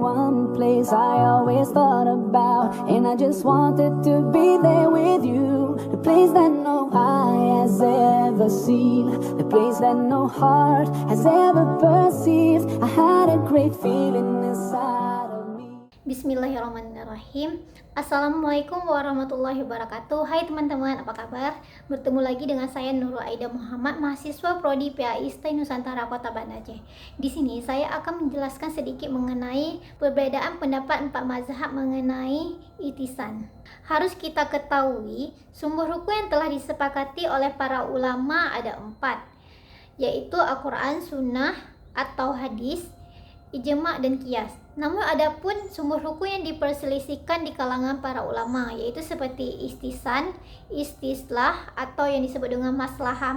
one place I always thought about, and I just wanted to be there with you. The place that no eye has ever seen, the place that no heart has ever perceived. I had a great feeling inside of me. Bismillahirrahmanirrahim. Assalamualaikum warahmatullahi wabarakatuh. Hai teman-teman, apa kabar? Bertemu lagi dengan saya Nurul Aida Muhammad, mahasiswa Prodi PAI STAI Nusantara Kota Banda Aceh. Di sini saya akan menjelaskan sedikit mengenai perbedaan pendapat empat mazhab mengenai itisan. Harus kita ketahui, sumber hukum yang telah disepakati oleh para ulama ada 4, yaitu Al-Quran, Sunnah atau Hadis, Ijma' dan Qiyas. Namun adapun sumber hukum yang diperselisihkan di kalangan para ulama, yaitu seperti istisan, istislah atau yang disebut dengan maslahah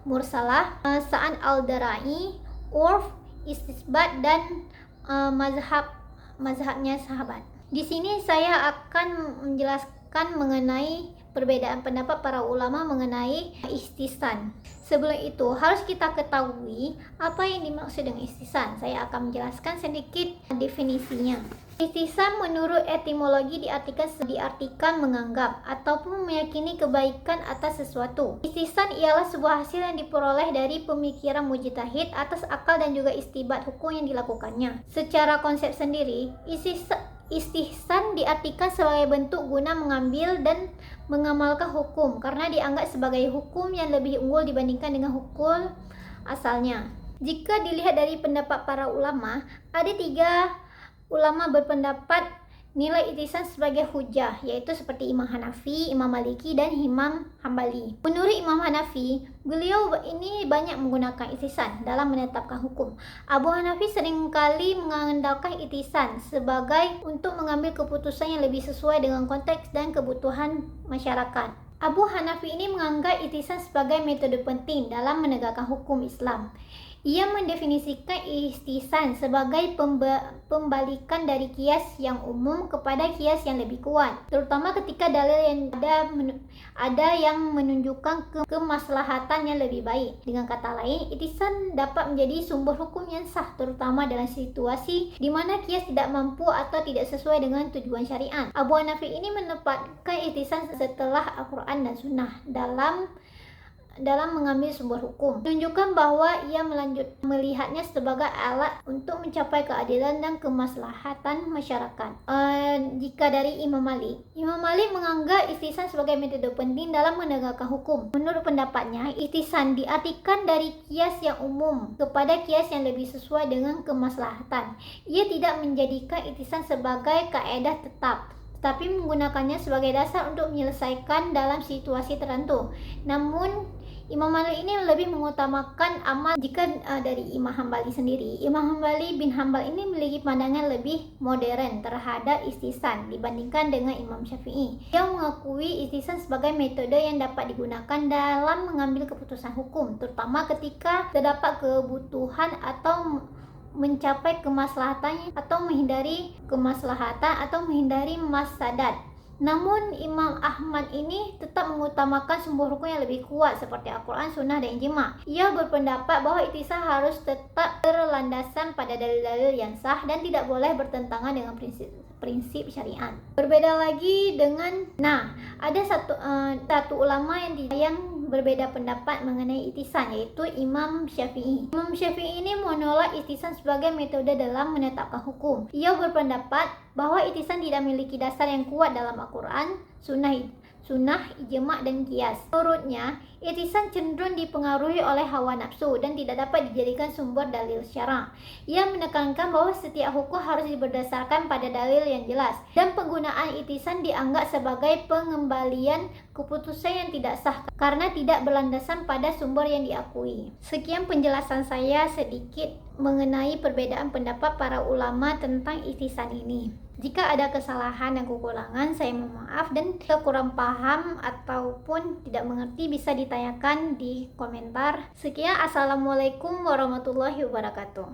mursalah, sa'an al-darai, urf, istisbat dan mazhabnya sahabat. Di sini saya akan menjelaskan mengenai perbedaan pendapat para ulama mengenai istisan. Sebelum itu harus kita ketahui apa yang dimaksud dengan istisan. Saya akan menjelaskan sedikit definisinya. Istisan menurut etimologi diartikan menganggap ataupun meyakini kebaikan atas sesuatu. Istisan ialah sebuah hasil yang diperoleh dari pemikiran mujtahid atas akal dan juga istibat hukum yang dilakukannya. Secara konsep sendiri, istihsan diartikan sebagai bentuk guna mengambil dan mengamalkan hukum karena dianggap sebagai hukum yang lebih unggul dibandingkan dengan hukum asalnya. Jika dilihat dari pendapat para ulama, ada 3 ulama berpendapat nilai itisan sebagai hujah, yaitu seperti Imam Hanafi, Imam Maliki, dan Imam Hambali. Menurut Imam Hanafi, beliau ini banyak menggunakan itisan dalam menetapkan hukum. Abu Hanafi seringkali mengandalkan itisan sebagai untuk mengambil keputusan yang lebih sesuai dengan konteks dan kebutuhan masyarakat. Abu Hanafi ini menganggap itisan sebagai metode penting dalam menegakkan hukum Islam. Ia mendefinisikan istisan sebagai pembalikan dari kias yang umum kepada kias yang lebih kuat, terutama ketika dalil yang ada yang menunjukkan kemaslahatan yang lebih baik. Dengan kata lain, istisan dapat menjadi sumber hukum yang sah, terutama dalam situasi di mana kias tidak mampu atau tidak sesuai dengan tujuan syariat. Abu Hanafi ini menempatkan istisan setelah Al-Quran dan Sunnah dalam mengambil sumber hukum, menunjukkan bahwa ia melihatnya sebagai alat untuk mencapai keadilan dan kemaslahatan masyarakat. Jika dari Imam Malik menganggap istisan sebagai metode penting dalam menegakkan hukum. Menurut pendapatnya, istisan diartikan dari kias yang umum kepada kias yang lebih sesuai dengan kemaslahatan. Ia tidak menjadikan istisan sebagai kaedah tetap, tetapi menggunakannya sebagai dasar untuk menyelesaikan dalam situasi tertentu. Namun Imam Malik ini lebih mengutamakan amal. Jika dari Imam Hambali sendiri, Imam Hambali bin Hambal ini memiliki pandangan lebih modern terhadap istisan dibandingkan dengan Imam Syafi'i. Dia mengakui istisan sebagai metode yang dapat digunakan dalam mengambil keputusan hukum, terutama ketika terdapat kebutuhan atau mencapai kemaslahatan atau menghindari kemaslahatan atau menghindari mafsadat. Namun Imam Ahmad ini tetap mengutamakan sumber hukum yang lebih kuat seperti Al-Quran, Sunnah, dan Ijma'. Ia berpendapat bahwa istisan harus tetap berlandasan pada dalil-dalil yang sah dan tidak boleh bertentangan dengan prinsip syariat. Berbeda lagi dengan, ada satu ulama yang berbeda pendapat mengenai itisan, yaitu Imam Syafi'i. Imam Syafi'i ini menolak itisan sebagai metode dalam menetapkan hukum. Ia berpendapat bahwa itisan tidak memiliki dasar yang kuat dalam Al-Quran, Sunnah, Ijma' dan Qiyas. Menurutnya, itisan cenderung dipengaruhi oleh hawa nafsu dan tidak dapat dijadikan sumber dalil syara'. Ia menekankan bahwa setiap hukum harus berdasarkan pada dalil yang jelas, dan penggunaan itisan dianggap sebagai pengembalian keputusan yang tidak sah karena tidak berlandasan pada sumber yang diakui. Sekian penjelasan saya sedikit mengenai perbedaan pendapat para ulama tentang itisan ini. Jika ada kesalahan dan kekurangan, saya mohon maaf, dan jika kurang paham ataupun tidak mengerti bisa ditanyakan di komentar. Sekian, assalamualaikum warahmatullahi wabarakatuh.